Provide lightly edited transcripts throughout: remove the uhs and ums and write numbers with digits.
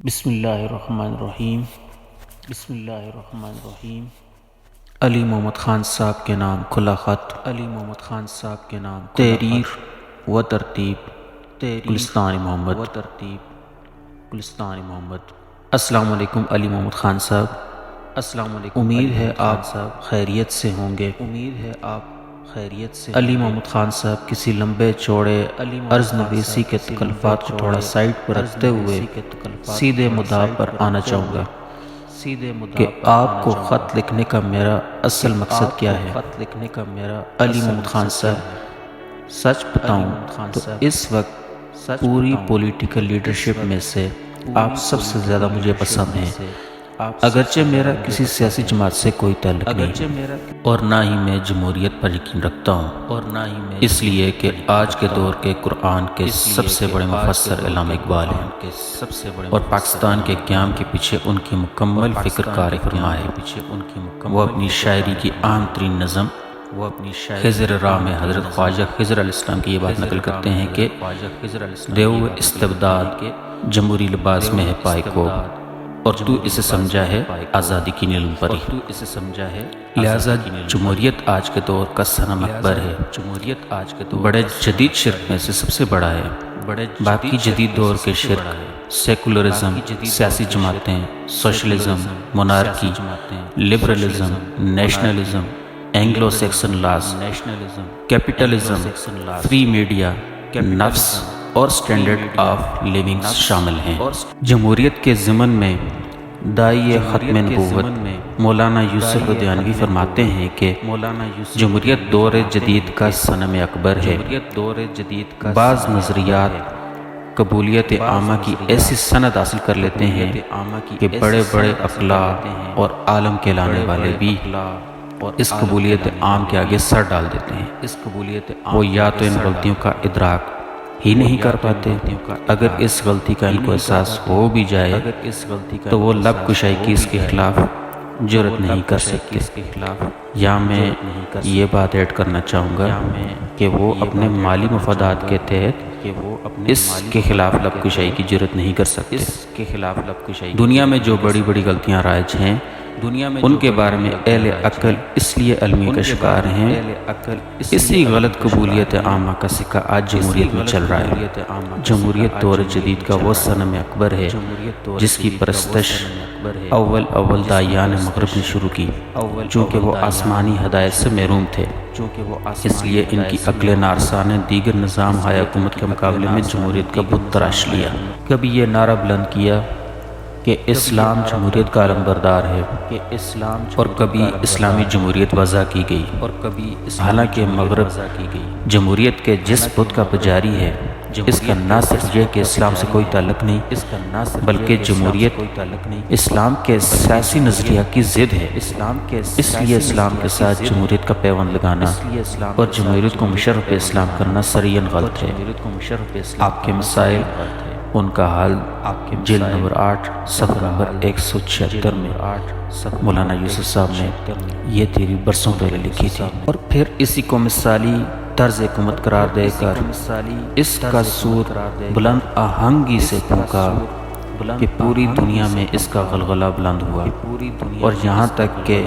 بسم اللہ الرحمن الرحیم۔ بسم اللہ الرحمن الرحیم۔ علی محمد خان صاحب کے نام کھلا خط۔ علی محمد خان صاحب کے نام تحریر و ترتیب گلستان محمد و ترتیب گلستان محمد۔ السلام علیکم علی محمد خان صاحب۔ السلام علیکم۔ امید ہے آپ خیریت سے ہوں گے۔ امید ہے آپ خیریت سے۔ علی محمد خان صاحب کسی لمبے چوڑے عرض نویسی کے تکلفات کو تھوڑا سائڈ پر رکھتے ہوئے سیدھے مدعا پر آنا چاہوں گا کہ آپ کو خط لکھنے کا میرا اصل مقصد کیا ہے۔ علی محمد خان صاحب، سچ بتاؤں تو اس وقت پوری پولیٹیکل لیڈرشپ میں سے آپ سب سے زیادہ مجھے پسند ہیں، اگرچہ میرا کسی سیاسی جماعت سے کوئی تعلق نہیں اور نہ ہی میں جمہوریت پر یقین رکھتا ہوں، اس لیے کہ آج کے دور کے قرآن کے سب سے بڑے مفسر علامہ اقبال ہیں اور پاکستان کے قیام کے پیچھے ان کی مکمل فکر کار فرما ہے۔ وہ اپنی شاعری کی عام ترین نظم خضر راہ میں حضرت خواجہ خضر علیہ السلام کی یہ بات نقل کرتے ہیں کہ دیو استبداد جمہوری لباس میں ہے پائے کو، اور تو اسے سمجھا ہے آزادی کی نیلم پری۔ لہذا جمہوریت آج کے دور کا صنم اکبر ہے، بڑے جدید شرک میں سے سب سے بڑا ہے۔ باقی جدید دور کے شرک سیکولرزم، سیاسی جماعتیں، socialism, مونارکی، liberalism, nationalism, Anglo Saxon laws, capitalism, free media, نفس اور سٹینڈرڈ آف لیونگ شامل ہیں۔ جمہوریت کے ضمن میں داعی ختم نبوت مولانا یوسف لدھیانوی فرماتے ہیں کہ جمہوریت دور جدید کا صنم اکبر ہے۔ بعض نظریات قبولیت عامہ کی ایسی سند حاصل کر لیتے ہیں کہ بڑے بڑے اقلاع اور عالم کہلانے والے بھی اس قبولیت عام کے آگے سر ڈال دیتے ہیں۔ وہ یا تو ان غلطیوں کا ادراک ہی نہیں کر پاتے، اگر اس غلطی کا ان کو احساس ہو بھی جائے تو وہ لب کشائی کی اس کے خلاف جرأت نہیں کر سکتے۔ یا میں یہ بات ایڈ کرنا چاہوں گا کہ وہ اپنے مالی مفادات کے تحت اس کے خلاف لب کشائی کی جرأت نہیں کر سکتے۔ دنیا میں جو بڑی بڑی غلطیاں رائج ہیں ان کے بارے میں اہل عقل اس لیے المیہ کا شکار ہیں۔ اسی غلط قبولیت عامہ کا سکہ آج جمہوریت میں چل رہا ہے۔ جمہوریت دور جدید کا وہ صنم اکبر ہے جس کی پرستش اول داعیان مغرب نے شروع کی، چونکہ وہ آسمانی ہدایت سے محروم تھے، اس لیے ان کی عقل نارسا نے دیگر نظام ہائے حکومت کے مقابلے میں جمہوریت کا بت تراش لیا۔ کبھی یہ نعرہ بلند کیا کہ اسلام جمہوریت کا علمبردار ہے، اور کبھی اسلامی جمہوریت وضع کی گئی، حالانکہ مغرب جمہوریت کے جس بت کا پجاری ہے اس کا نہ صرف یہ کہ اسلام سے کوئی تعلق نہیں بلکہ جمہوریت اسلام کے سیاسی نظریہ کی ضد ہے۔ اس لیے اسلام کے ساتھ جمہوریت کا پیوند لگانا اور جمہوریت کو مشرف اسلام کرنا سرین غلط ہے۔ آپ کے مسائل ان کا حل جلد نمبر 8 صفحہ نمبر 176 میں مولانا یوسف صاحب نے یہ تھیوری برسوں پہلے لکھی تھی، اور پھر اسی کو مثالی طرز حکومت قرار دے کر اس کا سور بلند آہنگی سے پھونکا کہ پوری دنیا میں اس کا غلغلہ بلند ہوا، اور یہاں تک کہ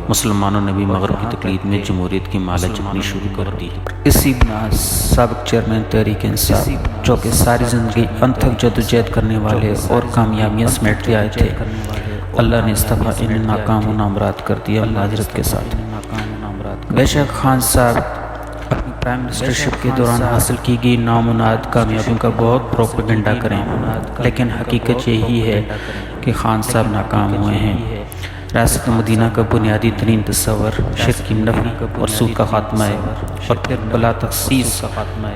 مسلمانوں نے بھی مغرب کی تقلید میں جمہوریت کی مالا جپنی شروع کر دی۔ اسی بنا سابق چیئرمین تحریک انصاف، جو کہ ساری زندگی انتھک جدوجہد کرنے والے اور کامیابیاں سمیٹتے آئے تھے، اللہ نے اس دفعہ انہیں ناکام و نامراد کر دیا معذرت کے ساتھ۔ بے شک خان صاحب اپنی پرائم منسٹرشپ کے دوران حاصل کی گئی نامناد کامیابیوں کا بہت پروپیگنڈا کریں، لیکن حقیقت یہی ہے کہ خان صاحب ناکام ہوئے ہیں۔ ریاست مدینہ کا بنیادی ترین تصور شرک کی نفی اور سود کا خاتمہ ہے، اور پھر بلا تخصیص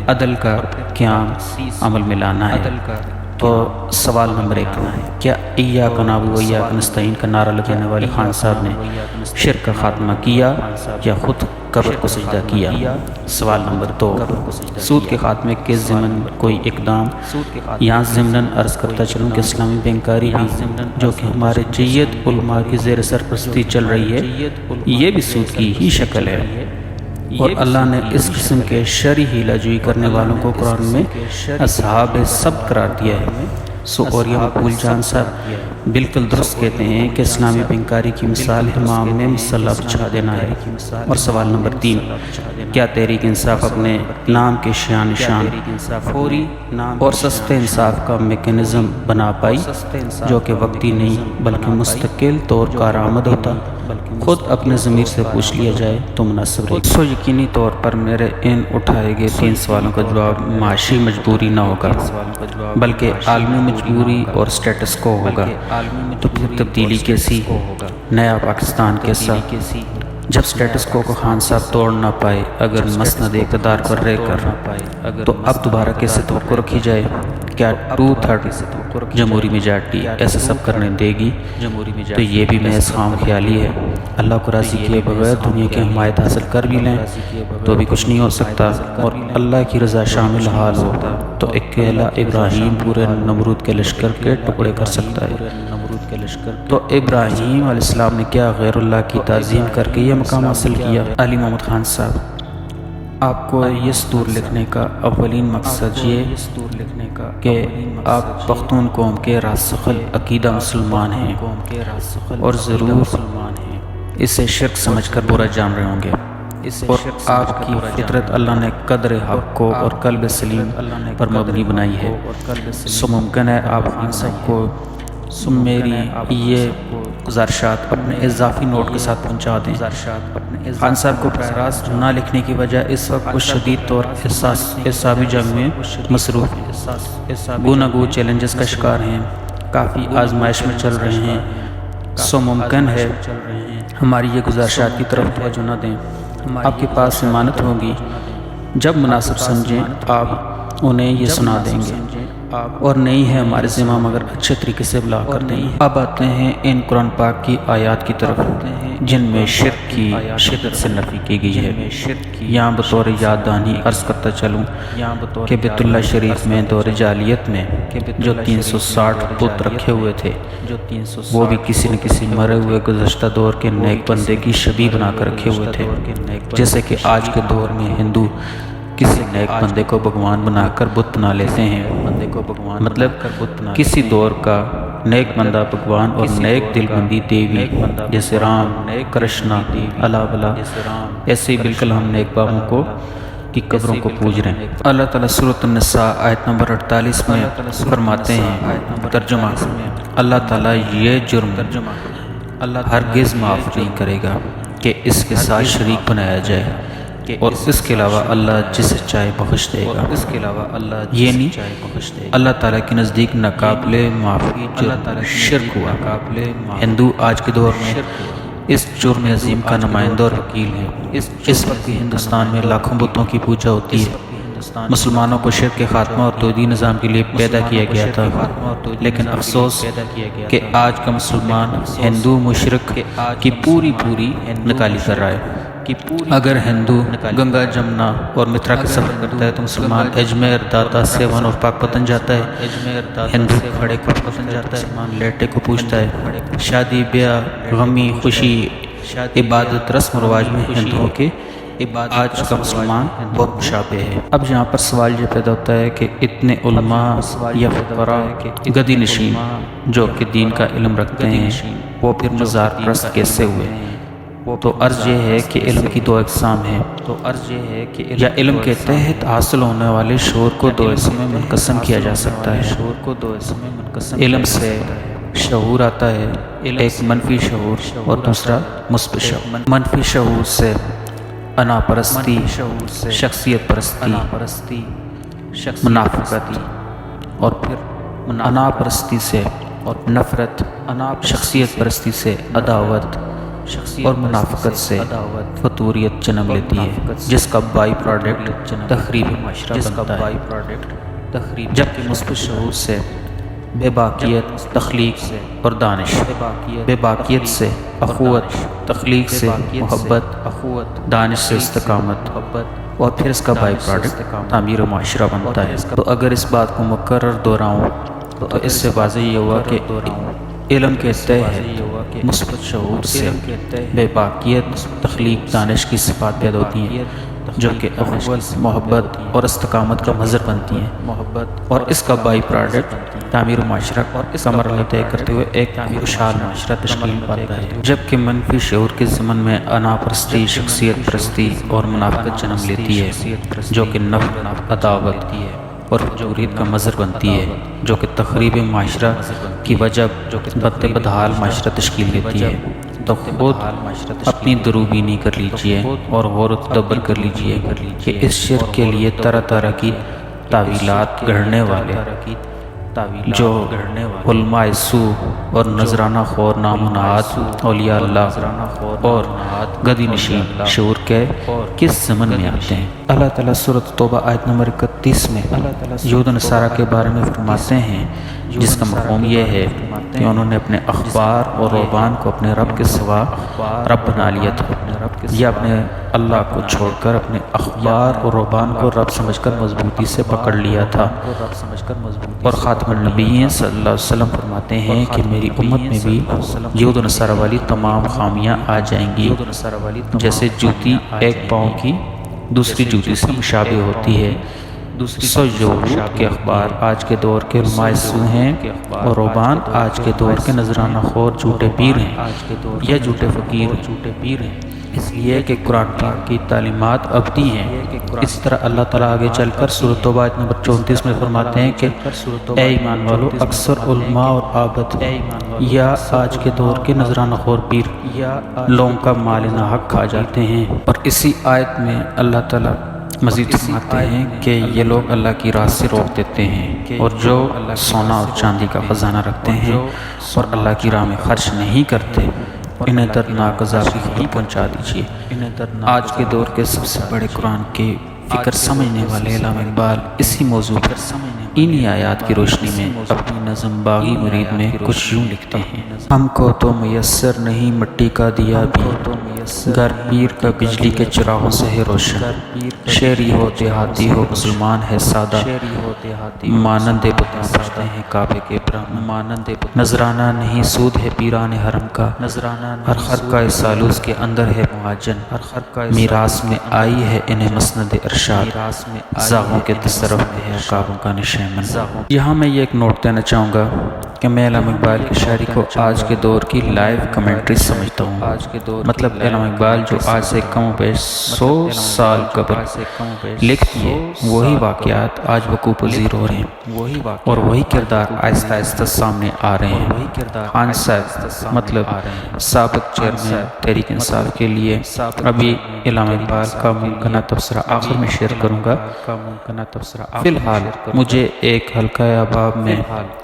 عدل کا قیام عمل میں لانا ہے۔ تو سوال نمبر 1، کیا ایاک نعبد و ایاک نستعین کا نعرہ لگانے والے خان صاحب نے شرک کا خاتمہ کیا یا خود قبر کو سجدہ کیا؟ سوال نمبر 2، سود کے خاتمے کے ضمن کوئی اقدام؟ یہاں ضمناً عرض کرتا چلوں کہ اسلامی بینکاری بھی، جو کہ ہمارے جید علماء کی زیر سرپرستی چل رہی ہے، یہ بھی سود کی ہی شکل ہے، اور اللہ نے اس قسم کے شرعی ہیلہ جوئی کرنے والوں کو قرآن میں اصحاب سبت قرار دیا ہے۔ اور یہ مقبول جان صاحب بالکل درست کہتے ہیں کہ اسلامی بینکاری کی مثال امام میں مسلح بچھا دینا ہے۔ اور سوال نمبر 3، کیا تحریک انصاف اپنے نام کے شان نشان فوری اور سستے انصاف کا میکینزم بنا پائی، جو کہ وقتی نہیں بلکہ مستقل طور کارآمد ہوتا؟ خود اپنے ضمیر سے پوچھ لیا جائے تو مناسب رہے گا۔ یقینی طور پر میرے ان اٹھائے گئے 3 سوالوں کا جواب معاشی مجبوری نہ ہوگا بلکہ عالمی مجبوری اور سٹیٹس کو ہوگا۔ تو پھر تبدیلی کیسی، نیا پاکستان کیسا؟ جب سٹیٹس کو خان صاحب توڑ نہ پائے اگر مسند اقتدار پر رہ کر، تو اب دوبارہ کیسے توقع رکھی جائے؟ کیا 2/3 جمہوری میجارٹی ایسا سب کرنے دے گی؟ تو یہ بھی محض خام خیالی ہے۔ اللہ کو راضی کیے بغیر دنیا کی حمایت حاصل کر بھی لیں تو بھی کچھ نہیں ہو سکتا، اور اللہ کی رضا شامل حال ہو تو اکیلا ابراہیم پورے نمرود کے لشکر کے ٹکڑے کر سکتا ہے۔ تو ابراہیم علیہ السلام نے کیا غیر اللہ کی تعظیم کر کے یہ مقام حاصل کیا؟ علی محمد خان صاحب، آپ کو یہ سطور لکھنے کا اولین مقصد یہ کہ آپ پختون قوم کے راسخ العقیدہ مسلمان ہیں اور ضرور اسے شرک سمجھ کر برا جان رہے ہوں گے، اور آپ کی فطرت اللہ نے قدر حق کو اور قلب سلیم پر مبنی بنائی ہے۔ سو ممکن ہے آپ خان صاحب کو میری یہ گزارشات اپنے اضافی نوٹ کے ساتھ پہنچا دیں۔ خان صاحب کو براہ راست نہ لکھنے کی وجہ اس وقت کچھ شدید طور اعصابی جنگ میں مصروف ہیں، گو نہ گو چیلنجز کا شکار ہیں، کافی آزمائش میں چل رہے ہیں۔ سو ممکن ہے ہماری یہ گزارشات کی طرف توجہ نہ دیں۔ آپ کے پاس ضمانت ہوگی، جب مناسب سمجھیں آپ انہیں یہ سنا دیں گے، اور نہیں ہے ہمارے ذمہ مگر اچھے طریقے سے ابلاغ کر دیں گے۔ اب آتے ہیں ان قرآن پاک کی آیات کی طرف جن میں شرک کی شدت سے نفی کی گئی ہے۔ یہاں بطور یاد دہانی عرض کرتا چلوں کہ بیت اللہ شریف میں دور جاہلیت میں جو 360 بت رکھے ہوئے تھے، وہ بھی کسی نہ کسی مرے ہوئے گزشتہ دور کے نیک بندے کی شبیہ بنا کر رکھے ہوئے تھے، جیسے کہ آج کے دور میں ہندو کسی نیک بندے کو بھگوان بنا کر بت بنا لیتے ہیں۔ مطلب کسی دور کا نیک بندہ بھگوان اور نیک دل بندی دیوی، جیسے رام، کرشنا، اللہ بلا، ایسے ہی بالکل ہم نیک بابوں کو کی قبروں کو پوج رہے ہیں۔ اللہ تعالیٰ سورۃ النساء آیت نمبر 48 میں فرماتے ہیں، ترجمہ: اللہ تعالیٰ یہ جرم ہرگز معاف نہیں کرے گا کہ اس کے ساتھ شریک بنایا جائے، اور اس کے علاوہ اللہ جسے چاہے بخش دے گا۔ یہ نہیں، اللہ تعالیٰ کے نزدیک ناقابل معافی جرم شرک ہوا۔ ہندو آج کے دور میں اس جرم عظیم کا نمائندہ اور وکیل ہے۔ اس وقت بھی ہندوستان میں لاکھوں بتوں کی پوجا ہوتی ہے۔ مسلمانوں کو شرک کے خاتمہ اور توحیدی نظام کے لیے پیدا کیا گیا تھا، لیکن افسوس کہ آج کا مسلمان ہندو مشرک کی پوری نکالی کر رہا ہے۔ اگر ہندو گنگا، جمنا اور مترا کا سفر کرتا ہے تو مسلمان اجمیر، داتا، سیون اور پاک پتن جاتا ہے۔ ہندو کھڑے کو پتن جاتا ہے، مسلمان لیٹے کو پوجتا ہے۔ شادی، بیاہ، غمی، خوشی، عبادت، رسم و رواج میں ہندوؤں کے آج کا مسلمان بہت مشابہ ہے۔ اب یہاں پر سوال یہ پیدا ہوتا ہے کہ اتنے علماء یا فقراء گدی نشین جو کہ دین کا علم رکھتے ہیں، وہ پھر مزار پرست کیسے ہوئے؟ تو عرض یہ ہے کہ علم کی 2 اقسام ہیں، یا علم کے تحت حاصل ہونے والے شعور کو 2 حصوں میں منقسم کیا جا سکتا ہے۔ علم سے شعور آتا ہے، ایک منفی شعور اور دوسرا مثبت شعور۔ منفی شعور سے انا پرستی، شخصیت پرستی، منافقت، اور پھر انا پرستی سے نفرت، شخصیت پرستی سے عداوت، اور منافقت سے فتوریت جنم لیتی ہے، جس کا بائی پروڈکٹ تخریب معاشرہ بنتا ہے۔ جبکہ مثبت شعور سے بے باکیت، تخلیق اور دانش، بے باکیت سے اخوت، تخلیق سے محبت، دانش سے استقامت، اور پھر اس کا بائی پروڈکٹ تعمیر معاشرہ بنتا ہے۔ تو اگر اس بات کو مکرر دہراؤں تو اس سے واضح یہ ہوا کہ علم کے تحت مثبت شعور سے بے باکیت، تخلیق، دانش کی صفات پیدا ہوتی ہیں، جو کہ اخوت، محبت اور استقامت کا مظہر بنتی ہیں، اور اس کا بائی پروڈکٹ تعمیر معاشرہ کا مرحلہ طے کرتے ہوئے ایک خوشحال معاشرہ تشکیل پاتا ہے، جبکہ منفی شعور کے ضمن میں انا پرستی، شخصیت پرستی اور منافقت جنم لیتی ہے، جو کہ نفرت، عداوت اور جمہوریت کا مظہر بنتی ہے، جو کہ تخریب معاشرہ کی وجہ بدحال معاشرہ تشکیل دیتی ہے۔ تو خود اپنی دروبینی کر لیجئے اور غور و تدبر کر لیجئے کہ اس شرک کے لیے طرح طرح کی تعویلات گھڑنے والے جو علماء سوء اور نذرانہ خور نامنہاد اولیاء اللہ اور گدی نشین شعور کے کس زمن میں آتے ہیں۔ اللہ تعالیٰ سورۃ توبہ آیت نمبر 31 میں یہود و نصارہ کے بارے میں فرماتے ہیں، جس کا مفہوم یہ ہے کہ انہوں نے اپنے اخبار اور رہبان کو اپنے رب کے سوا رب بنا لیا تھا، یا اپنے اللہ کو چھوڑ کر اپنے اخبار اور رہبان کو رب سمجھ کر مضبوطی سے پکڑ لیا تھا۔ اور خاتم النبیین صلی اللہ علیہ وسلم فرماتے ہیں کہ میری امت میں بھی یہود و نصارہ والی تمام خامیاں آ جائیں گی، جیسے جوتی ایک پاؤں کی دوسری جوتی سے مشابہ ہوتی ہے۔ سو یہود کے اخبار آج کے دور کے علماء سوء ہیں، اور رہبان آج کے دور کے نذرانہ خور جھوٹے پیر ہیں یا جھوٹے فقیر ہیں، اس لیے کہ قرآن پاک کی تعلیمات ابدی ہیں۔ اسی طرح اللہ تعالیٰ آگے چل کر سورۃ توبہ آیت نمبر 34 میں فرماتے ہیں کہ اے ایمان والو، اکثر علماء اور عابد یا آج کے دور کے نذرانہ خور پیر لوگوں کا مال ناحق کھا جاتے ہیں۔ اور اسی آیت میں اللہ تعالیٰ مزید فرماتے ہیں کہ یہ لوگ اللہ کی راہ سے روک دیتے ہیں، اور جو سونا اور چاندی کا خزانہ رکھتے ہیں اور اللہ کی راہ میں خرچ نہیں کرتے، انہیں دردناک عذاب کی خبر پہنچا دیجیے۔ آج کے دور کے سب سے بڑے قرآن کے فکر سمجھنے والے علامہ اقبال اسی موضوع پر انہی آیات کی روشنی میں اپنی نظم باغی مرید میں کچھ یوں لکھتے ہیں: ہم کو تو میسر نہیں مٹی کا دیا بھی، گھر پیر کا بجلی کے چراغوں سے ہے روشن، شہری ہو دیہاتی ہو مسلمان ہے سادہ، مانند بتاں پوچھتے ہیں کعبے کے برہمن، نذرانہ نہیں سود ہے پیران حرم کا، ہر خرقہ سالوس کے اندر ہے معاجن، میراث میں آئی ہے انہیں مسند ارشاد، زاغوں کے تصرف میں ہے عقابوں کا نشیمن۔ یہاں میں یہ ایک نوٹ دینا چاہوں گا کہ میں علامہ اقبال کی شاعری کو آج کے دور کی لائیو کمنٹری سمجھتا ہوں، مطلب علامہ اقبال جو آج سے کم و بیش 100 سال قبل لکھ دیے، وہی واقعات آج وقوع پذیر ہو رہے ہیں، اور وہی کردار آہستہ آہستہ سامنے آ رہے ہیں۔ خان صاحب مطلب سابق چیئرمین تحریک انصاف کے لیے ابھی علامہ اقبال کا ممکنہ تبصرہ آخر میں شیئر کروں گا۔ فی الحال مجھے ایک حلقہ احباب میں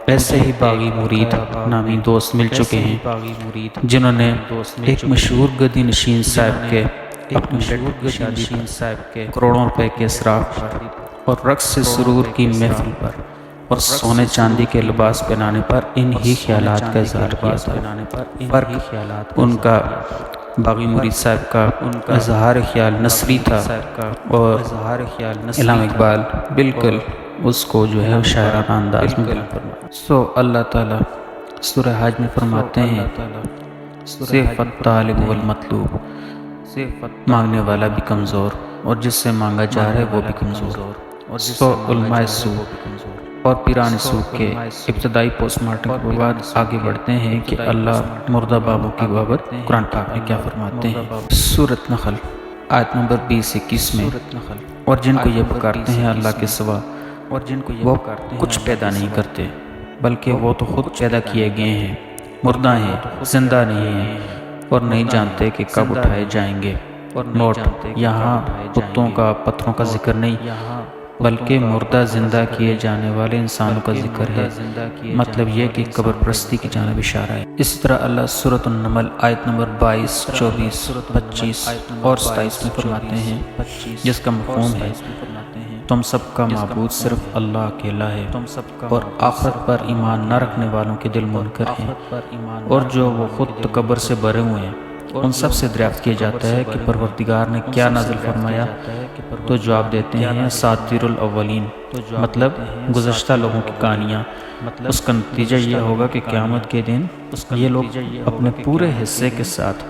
ایسے ہی باغی مرید نامی دوست مل چکے ہیں، جنہوں نے ایک مشہور گدی نشین صاحب کے اپنے بیٹے کی شادی پر کروڑوں روپے کے اسراف پر اور رقص سے سرور کی محفل پر اور سونے چاندی کے لباس پہنانے پر انہی خیالات کا اظہار کیا تھا۔ فرق ان کا باغی مرید صاحب کا اظہار خیال نثری تھا، اور علامہ اقبال بالکل اس کو جو ہے شاعرانہ انداز میں بیان فرمایا۔ اللہ تعالیٰ سورہ حج میں فرماتے ہیں: صرف الطالب والمطلوب، مانگنے والا بھی کمزور اور جس سے مانگا جا رہا ہے وہ بھی کمزور۔ علماء سوء اور پیران سوء کے ابتدائی پوسٹ مارٹم کے بعد آگے بڑھتے ہیں کہ اللہ مردہ بابوں کی بابت قرآن پاک میں کیا فرماتے ہیں۔ سورۃ نحل آیت نمبر 20-21 میں: اور جن کو یہ پکارتے ہیں اللہ کے سوا، وہ کچھ پیدا نہیں کرتے بلکہ وہ تو خود پیدا کیے گئے ہیں، مردہ ہیں، زندہ نہیں ہیں، اور نہیں جانتے کہ کب اٹھائے جائیں گے۔ نوٹ: یہاں بتوں کا، پتھروں کا ذکر نہیں، بلکہ مردہ زندہ کیے جانے والے انسانوں کا ذکر ہے، مطلب یہ کہ قبر پرستی کی جانب اشارہ ہے۔ اسی طرح اللہ سورۃ النمل آیت نمبر 22، 24، 25 اور 27 میں فرماتے ہیں، جس کا مفہوم ہے: تم سب کا معبود صرف اللہ اکیلا ہے، اور آخرت پر ایمان نہ رکھنے والوں کے دل منکر ہیں، اور جو وہ خود تکبر سے بھرے ہوئے ہیں، ان سب سے دریافت کیا جاتا ہے کہ پروردگار نے کیا نازل فرمایا، تو جواب دیتے ہیں اساطیر الاولین، مطلب گزشتہ لوگوں کی کہانیاں، اس کا نتیجہ یہ ہوگا کہ قیامت کے دن یہ لوگ اپنے پورے حصے کے ساتھ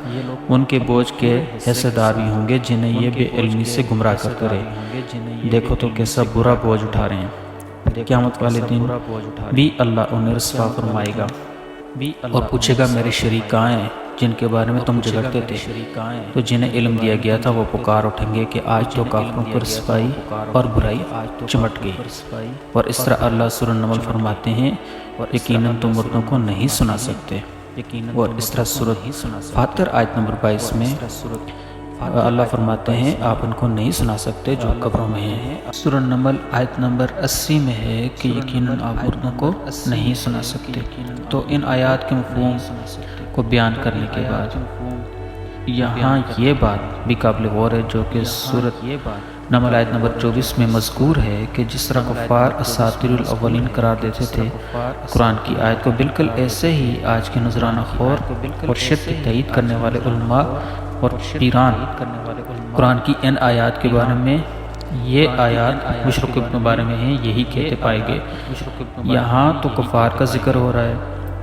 ان کے بوجھ کے حصے دار بھی ہوں گے جنہیں یہ بے علمی سے گمراہ کرتے رہے۔ دیکھو تو کیسا برا بوجھ اٹھا رہے ہیں۔ قیامت والے دن بھی اللہ انہیں رسوا فرمائے گا اور پوچھے گا میرے شریک کہاں ہیں جن کے بارے میں تم جھگڑتے تھے؟ تو جنہیں علم دیا گیا تھا وہ پکار اٹھیں گے کہ آج تو کافروں پر رسوائی اور برائی چمٹ گئی۔ اور اس طرح اللہ سورہ النمل فرماتے ہیں یقیناً تم مردوں کو نہیں سنا سکتے۔ اور اس طرح سورہ فاتر آیت نمبر 22 میں اللہ فرماتے ہیں آپ ان کو نہیں سنا سکتے جو قبروں میں ہیں۔ سورہ النمل آیت نمبر 80 میں ہے کہ یقیناً آپ مردوں کو نہیں سنا سکتے۔ تو ان آیات کے مفہوم کو بیان کرنے کے بعد یہاں یہ بات بھی قابل غور ہے جو کہ سورۃ نمل آیت نمبر 24 میں مذکور ہے کہ جس طرح کفار اساطیر الاولین قرار دیتے تھے قرآن کی آیت کو، بالکل ایسے ہی آج کے نذرانہ خور اور شرک کی تائید کرنے والے علماء اور پیران قرآن کی ان آیات کے بارے میں یہ آیات مشرکوں کے بارے میں ہیں یہی کہتے پائے گئے۔ یہاں تو کفار کا ذکر ہو رہا ہے،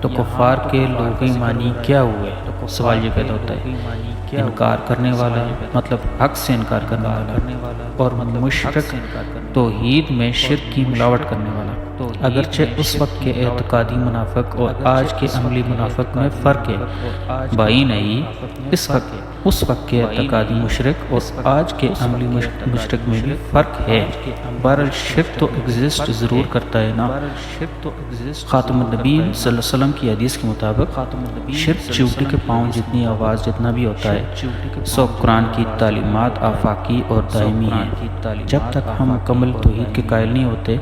تو کفار کے لغوی معنی کیا ہوئے؟ سوال یہ پیدا ہوتا ہے۔ انکار کرنے والا، مطلب حق سے انکار کرنے والا، اور مشرک توحید میں شرک کی ملاوٹ کرنے والا۔ اگرچہ اس وقت کے اعتقادی منافق اور آج کے عملی منافق میں فرق ہے، بھائی نہیں، اس وقت کے اعتقادی مشرک اور آج کے عملی مشرک میں بھی فرق ہے۔ بہرحال شرک تو ایگزسٹ ضرور کرتا ہے نا۔ خاتم النبی صلی اللہ علیہ وسلم کی حدیث کے مطابق شرک چیونٹی کے پاؤں جتنی آواز جتنا بھی ہوتا ہے، سو قرآن کی تعلیمات آفاقی اور دائمی ہیں۔ جب تک ہم مکمل توحید کے قائل نہیں ہوتے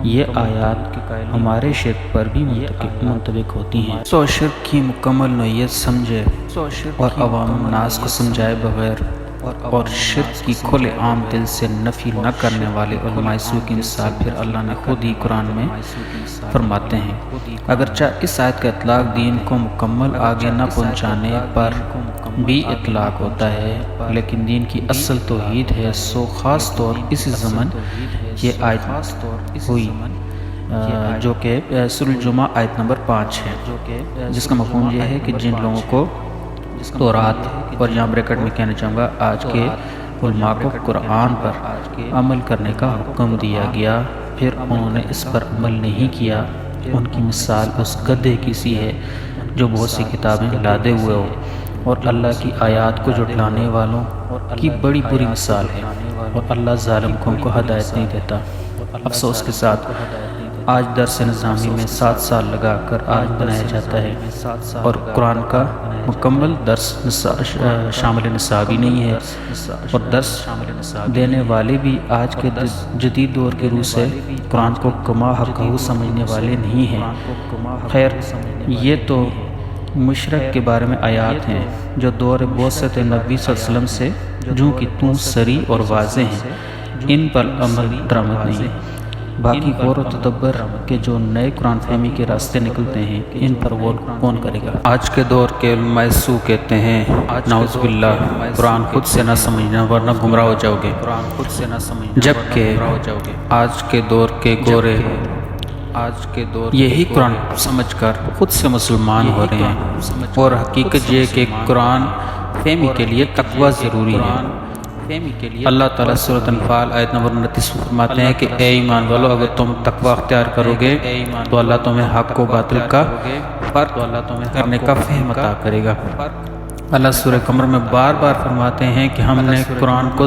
یہ آیات ہمارے شرک پر بھی منطبق ہوتی ہیں۔ سو شرک کی مکمل نوعیت سمجھے اور عوام الناس کو سمجھائے بغیر اور شرک کی کھلے عام دل سے نفی نہ کرنے والے علماء سوء کی مثال پھر اللہ نے خود ہی قرآن میں فرماتے ہیں۔ اگرچہ اس آیت کا اطلاق دین کو مکمل آگے نہ پہنچانے پر بھی اطلاق ہوتا ہے، لیکن دین کی اصل توحید ہے، سو خاص طور اسی زمن یہ آیت ہوئی جو کہ سورہ الجمعہ آیت نمبر 5 ہے، جس کا مفہوم یہ ہے کہ جن لوگوں کو تورات، اور یہاں بریکٹ میں کہنا چاہوں گا آج کے علماء کو قرآن پر عمل کرنے کا حکم دیا گیا، پھر انہوں نے اس پر عمل نہیں کیا، ان کی مثال اس گدھے کی سی ہے جو بہت سی کتابیں لادے ہوئے ہو، اور اللہ کی آیات کو جھٹلانے والوں کی بڑی بری مثال ہے، اور اللہ ظالم قوم کو ہدایت نہیں دیتا۔ افسوس کے ساتھ آج درس نظامی میں 7 سال لگا کر آج بنایا جاتا ہے، اور قرآن کا مکمل درس شامل نصابی نہیں ہے، اور درس دینے والے بھی آج کے جدید دور کے روح سے قرآن کو کما حقہ سمجھنے والے نہیں ہیں۔ خیر، یہ تو مشرک کے بارے میں آیات ہیں جو دور بعثت نبی صلی اللہ علیہ وسلم سے جو کہ توں سری اور واضح ہیں، ان پر عمل درآمد نہیں۔ باقی غور و تدبر کے جو نئے قرآن فہمی کے راستے نکلتے ہیں ان پر غور کون کرے گا؟ آج کے دور کے علماء سوء کہتے ہیں نعوذ باللہ قرآن خود سے نہ سمجھنا ورنہ گمراہ ہو جاؤ گے، جبکہ آج کے دور کے گورے یہی قرآن سمجھ کر خود سے مسلمان ہو رہے ہیں، اور حقیقت یہ کہ قرآن فہمی کے لیے تقوی ضروری ہے۔ اللہ تعالیٰ سورۃ انفال آیت نمبر 29 فرماتے ہیں کہ اے ایمان والو اگر تم تقوی اختیار کرو گے تو اللہ تمہیں حق و باطل کا فرق کرنے کا فہم عطا کرے گا۔ اللہ سورہ قمر میں بار بار فرماتے ہیں کہ ہم نے قرآن کو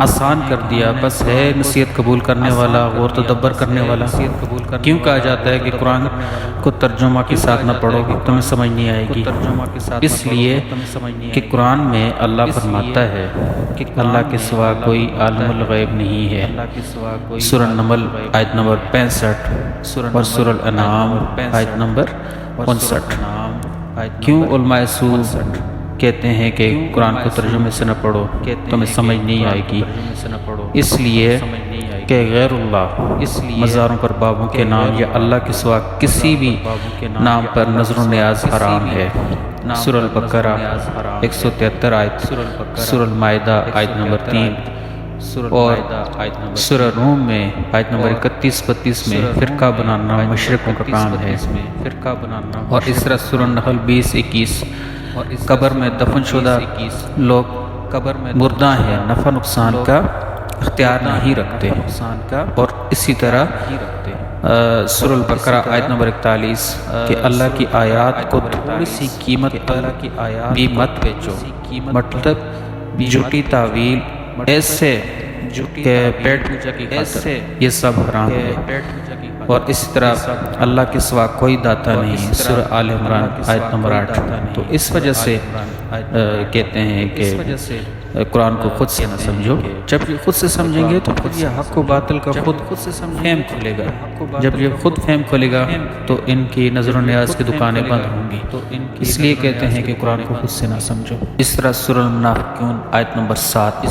آسان کر دیا، بس ہے نصیحت قبول کرنے والا، غور تدبر کرنے والا۔ کیوں کہا جاتا ہے کہ قرآن کو ترجمہ کے ساتھ نہ پڑھو گے تمہیں سمجھ نہیں آئے گی؟ اس لیے کہ قرآن میں اللہ فرماتا ہے کہ اللہ کے سوا کوئی عالم الغیب نہیں ہے، سورہ النمل آیت نمبر 65 اور سورہ الانعام آیت نمبر 59۔ کیوں علماء سوء کہتے ہیں کہ قرآن کو ترجمے سے نہ پڑھو تمہیں سمجھ نہیں آئے گی؟ اس لیے کہ غیر اللہ، مزاروں پر بابوں کے نام یا اللہ کے سوا کسی بھی نام پر نظر و نیاز حرام ہے۔ سورہ البقرہ 173 آیت، سورہ المائدہ آیت نمبر 3، اور سورہ روم میں آیت نمبر 31-32 میں فرقہ بنانا مشرکوں کا کام ہے، اور اس طرح سورہ النحل 20-21 قبر میں دفن شدہ لوگ مردہ ہیں، نفع نقصان کا اختیار نہیں رکھتے، اور اسی طرح سورہ البقرہ آیت نمبر 41 کہ اللہ کی آیات کو تھوڑی سی قیمت پر بھی مت بیچو، مطلب جھوٹی تعویل ایسے کہ پیٹ ایسے یہ سب حرام ہے، اور اسی طرح اللہ کے سوا کوئی داتا نہیں، سورہ آل عمران آیت نمبر 8۔ تو اس وجہ سے کہتے ہیں کہ قرآن کو خود سے نہ سمجھو، جب یہ خود سے سمجھیں گے تو پھر یہ حق و باطل کا خود فہم کھلے گا، جب یہ خود فہم کھلے گا تو ان کی نظر و نیاز کی دکانیں بند ہوں گی، اس لیے کہتے ہیں کہ قرآن کو خود سے نہ سمجھو۔ اس طرح سورہ المنافقون آیت نمبر 7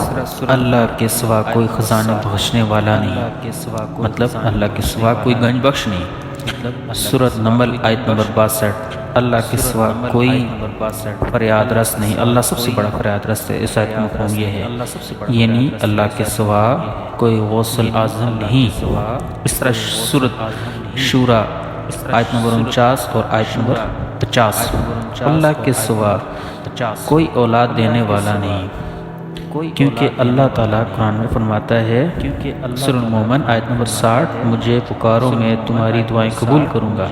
اللہ کے سوا کوئی خزانے بخشنے والا نہیں، مطلب اللہ کے سوا کوئی گنج بخش نہیں۔ سورہ نمل آیت نمبر 62 اللہ کے سوا کوئی فریاد رس نہیں، اللہ سب سے بڑا فریاد رس ہے۔ اس آیت کا مفہوم یہ ہے، یعنی اللہ کے سوا کوئی غوث الاعظم نہیں۔ اس طرح سورۃ شورى آیت نمبر 49 اور آیت نمبر 50 اللہ کے سوا کوئی اولاد دینے والا نہیں، کیونکہ اللہ تعالیٰ قرآن میں فرماتا ہے سورہ المومن آیت نمبر 60 مجھے پکارو میں تمہاری دعائیں قبول کروں گا۔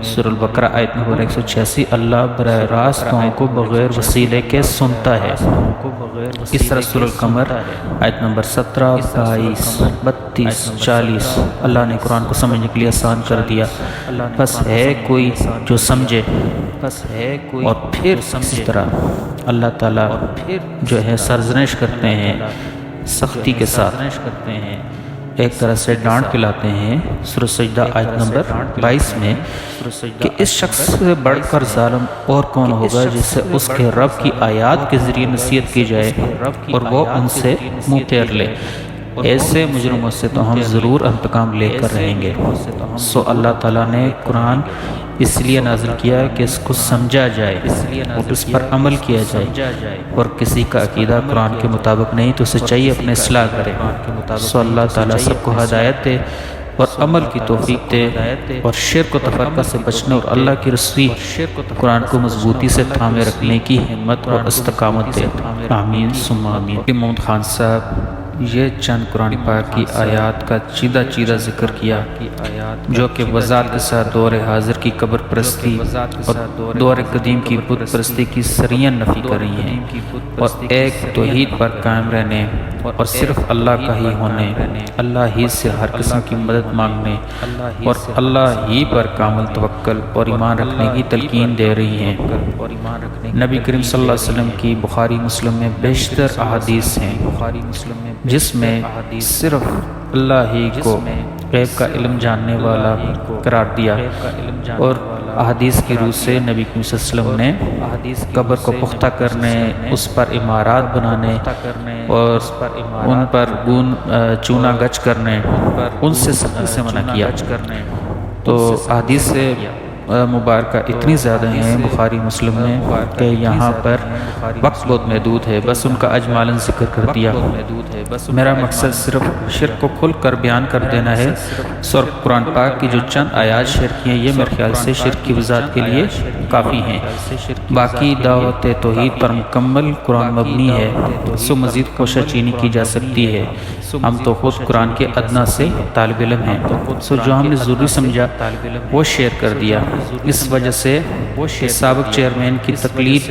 سورہ البقرہ آیت نمبر 186 اللہ براہ راست دعاؤں کو بغیر وسیلے کے سنتا ہے۔ اس طرح سورہ القمر آیت نمبر 17 22 32 40 اللہ نے قرآن کو سمجھنے کے لیے آسان کر دیا، بس ہے کوئی جو سمجھے، اور پھر اسی طرح اللہ تعالیٰ جو ہے سرزنش کرتے ہیں سختی کے ساتھ، ایک طرح سے ڈانٹ پلاتے ہیں۔ سورہ سجدہ آیت نمبر 22 میں کہ اس شخص سے بڑھ کر ظالم اور کون ہوگا جس سے اس کے رب کی آیات کے ذریعے نصیحت کی جائے اور وہ ان سے منہ پھیر لے، ایسے مجرموں سے تو ہم ضرور انتقام لے کر رہیں گے۔ سو اللہ تعالیٰ نے قرآن اس لیے نازل کیا کہ اس کو سمجھا جائے اور اس پر عمل کیا جائے، اور کسی کا عقیدہ قرآن کے مطابق نہیں تو اسے چاہیے اپنے اصلاح کرے۔ سو اللہ تعالیٰ سب کو ہدایت دے اور عمل کی توفیق دے، اور شرک و تفرقہ سے بچنے اور اللہ کی رسولی قرآن کو مضبوطی سے تھامے رکھنے کی ہمت اور استقامت دے، آمین ثم آمین۔ محمد خان صاحب یہ چند قرآن پاک کی آیات کا چیدہ ذکر کیا جو کہ وضاحت کے ساتھ دور حاضر کی قبر پرستی اور دور قدیم کی بت پرستی کی سرین نفی کر رہی ہیں، اور ایک توحید پر قائم رہنے اور صرف اللہ کا ہی ہونے، اللہ ہی سے ہر قسم کی مدد مانگنے اور اللہ ہی پر کامل توکل اور ایمان رکھنے کی تلقین دے رہی ہیں۔ نبی کریم صلی اللہ علیہ وسلم کی بخاری مسلم میں بیشتر احادیث ہیں جس میں صرف اللہ ہی کو غیب کا علم جاننے والا قرار دیا، اور احادیث کی روح سے نبی کریم صلی اللہ علیہ وسلم نے قبر کو پختہ کرنے، اس پر عمارات بنانے اور ان پر چونا گچ کرنے، ان سے سختی سے منع کیا۔ تو احادیث سے مبارکہ اتنی زیادہ ہیں بخاری مسلم میں کہ یہاں پر وقت بہت محدود ہے، بس ان کا اجمالاً ذکر کر دیا۔ میرا مقصد صرف شرک کو کھل کر بیان کر دینا ہے، اور قرآن پاک کی جو چند آیات شرک ہیں یہ میرے خیال سے شرک کی وضاحت کے لیے کافی ہیں، باقی دعوت توحید پر مکمل قرآن مبنی ہے، سو مزید کوشش چینی کی جا سکتی ہے۔ ہم تو خود قرآن کے ادنا سے طالب علم ہیں، سو جو ہم نے ضروری سمجھا وہ شیئر کر دیا۔ اس وجہ سے سابق چیئرمین کی تقلید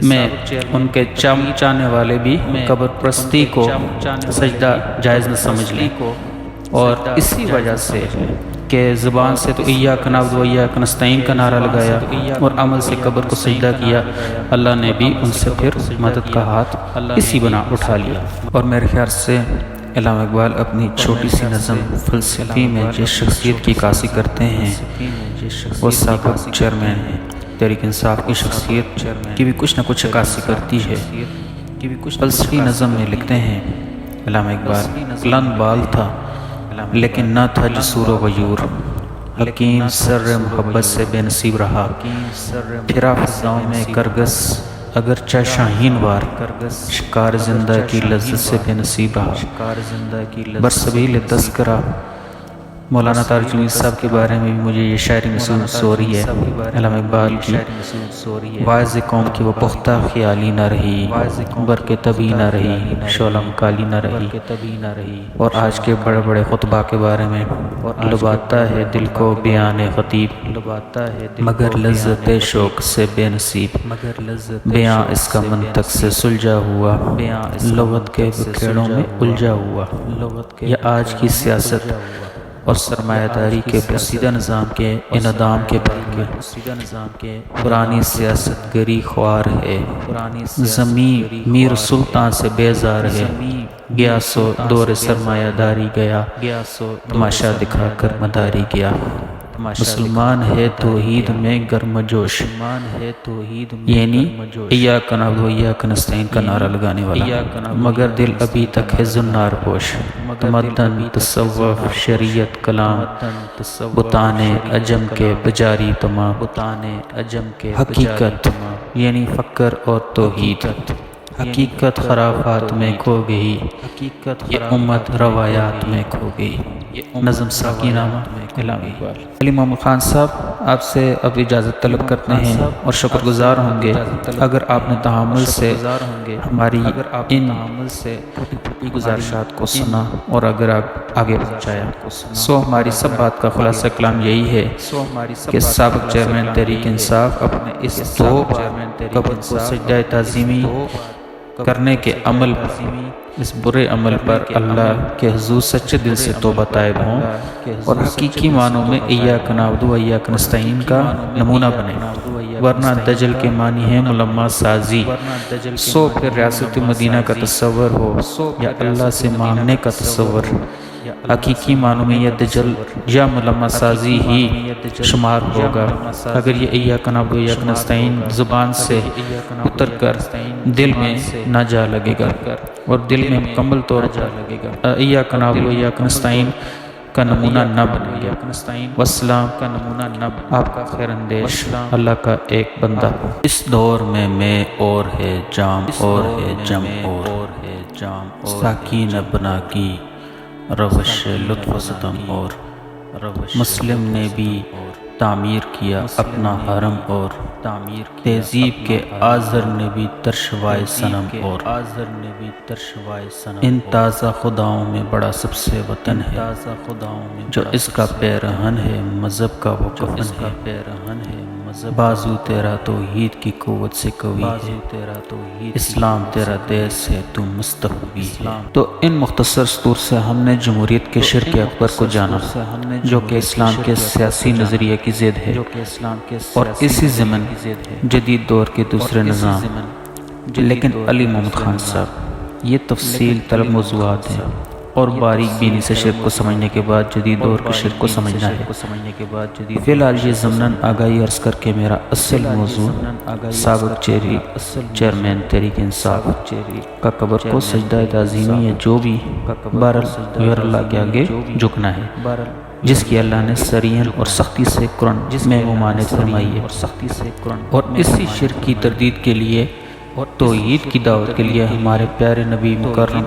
میں ان کے چاہنے والے بھی قبر پرستی کو سجدہ جائز نہ سمجھ لیں، اور اسی وجہ سے کہ زبان سے تو ایاک نعبد و ایاک نستعین کا نعرہ لگایا اور عمل سے قبر کو سجدہ کیا، اللہ نے بھی ان سے پھر مدد کا ہاتھ اسی بنا اٹھا لیا۔ اور میرے خیال سے علامہ اقبال اپنی چھوٹی سی نظم فلسفی میں جس شخصیت کی عکاسی کرتے ہیں وہ سابق چیئرمین تحریک انصاف کی شخصیت کی بھی کچھ نہ کچھ عکاسی کرتی ہے۔ فلسفی نظم میں لکھتے ہیں علامہ اقبال، بلند بال تھا لیکن نہ تھا جسور و غیور، حکیم سر محبت سے بے نصیب رہا، پھرا فضاؤں میں کرگس اگرچہ شاہین وار شکار زندہ کی لذت سے بے نصیب رہا، برسبیل تذکرہ مولانا تاج الدین صاحب کے بارے میں بھی مجھے یہ شاعری محسوس ہو رہی ہے، علامہ اقبال کی، واعظ قوم کی وہ پختہ خیالی نہ رہی، برق طبی نہ رہی، شعلہ کالی نہ رہی، اور آج کے بڑے بڑے خطبہ کے بارے میں لباتا ہے دل کو بیان خطیب، مگر لذت شوق سے بے نصیب، بیاں اس کا منطق سے سلجھا ہوا، لغت کے بکھیڑوں میں الجھا ہوا، یہ آج کی سیاست اور سرمایہ داری کے پوشیدہ نظام کے انعدام کے بارے میں پرانی سیاست گری خوار ہے، زمین میر سلطان سے بیزار ہے، گیا سو دور سرمایہ داری گیا، تماشا دکھا کر مداری گیا، مسلمان ہے توحید میں گرم جوش، یعنی ایاک نعبد و ایاک نستعین کا نعرہ لگانے والا، مگر دل ابھی تک ہے زنار پوش، تمدن تصوف شریعت کلام بتان عجم کے بجاری تمام، حقیقت یعنی فقر اور توحید، حقیقت خرافات میں کھو گئی، یہ امت روایات میں کھو گئی۔ نظم ساقی نامہ علامہ اقبال۔ علی محمد خان صاحب آپ سے اب اجازت طلب کرتے ہیں اور شکر گزار ہوں گے اگر آپ نے تحمل سے ہماری ان گزارشات کو سنا اور اگر آپ آگے پہنچایا، سو ہماری سب بات کا خلاصہ کلام یہی ہے کہ سابق چیئرمین تحریک انصاف اپنے اس دو قبر کو سجدہ تعظیمی کرنے کے عمل پر، اس برے عمل پر اللہ کے حضور سچے دل سے توبہ طائب ہوں اور حقیقی معنوں میں ایاک نعبد و ایاک نستعین کا نمونہ بنے، ورنہ دجل کے معنی ہے ملمہ سازی، سو پھر ریاست مدینہ کا تصور ہو یا اللہ سے مانگنے کا تصور، حقیقی معنوں میں یہ دجل یا ملمہ سازی ہی شمار ہوگا اگر یہ ایاک نعبد و ایاک نستعین زبان سے اتر کر دل میں نہ جا لگے گا اور دل میں مکمل طور پر ایاک نعبد و ایاک نستعین کا نمونہ نہ بنے گا۔ والسلام کا نمونہ نہ بنے، آپ کا خیر اندیش اللہ کا ایک بندہ۔ اس دور میں اور ہے جام اور ہے جم اور ہے جام، ساقی نے بنا کی روش لطف و ستم اور مسلم نے بھی تعمیر کیا اپنا حرم اور تہذیب کے آزر نے بھی ترشوائے صنم اور ان تازہ خداؤں میں بڑا سب سے وطن ہے جو اس کا پیرہن ہے مذہب کا وہ کفن ہے، بازو تیرا توحید کی قوت سے قوی ہے، اسلام تیرا دیس ہے تو مستقوی ہے۔ تو ان مختصر سطور سے ہم نے جمہوریت کے شرک اکبر کو جانا جو کہ اسلام کے سیاسی نظریے کی ضد ہے اور اسی ضمن جدید دور کے دوسرے نظام، لیکن علی محمد خان صاحب یہ تفصیل طلب موضوعات ہیں اور باریک بینی سے شرک کو سمجھنے کے بعد جدید دور کے شرک کو سمجھنا ہے۔ فی الحال یہ ضمناً آگاہی عرض کر کے میرا اصل موضوع سابق چیئرمین تحریک انصاف کا قبر کو سجدہ تعظیمی ہے جو بھی بہرحال غیر اللہ کے آگے جھکنا ہے، جس کی اللہ نے صریحاً اور سختی سے قرآن میں ممانعت فرمائی ہے، اور اسی شرک کی تردید کے لیے توحید کی دعوت کے لیے ہمارے پیارے نبی مکرم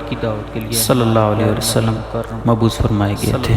صلی اللہ علیہ وسلم مبعوث فرمائے گئے تھے۔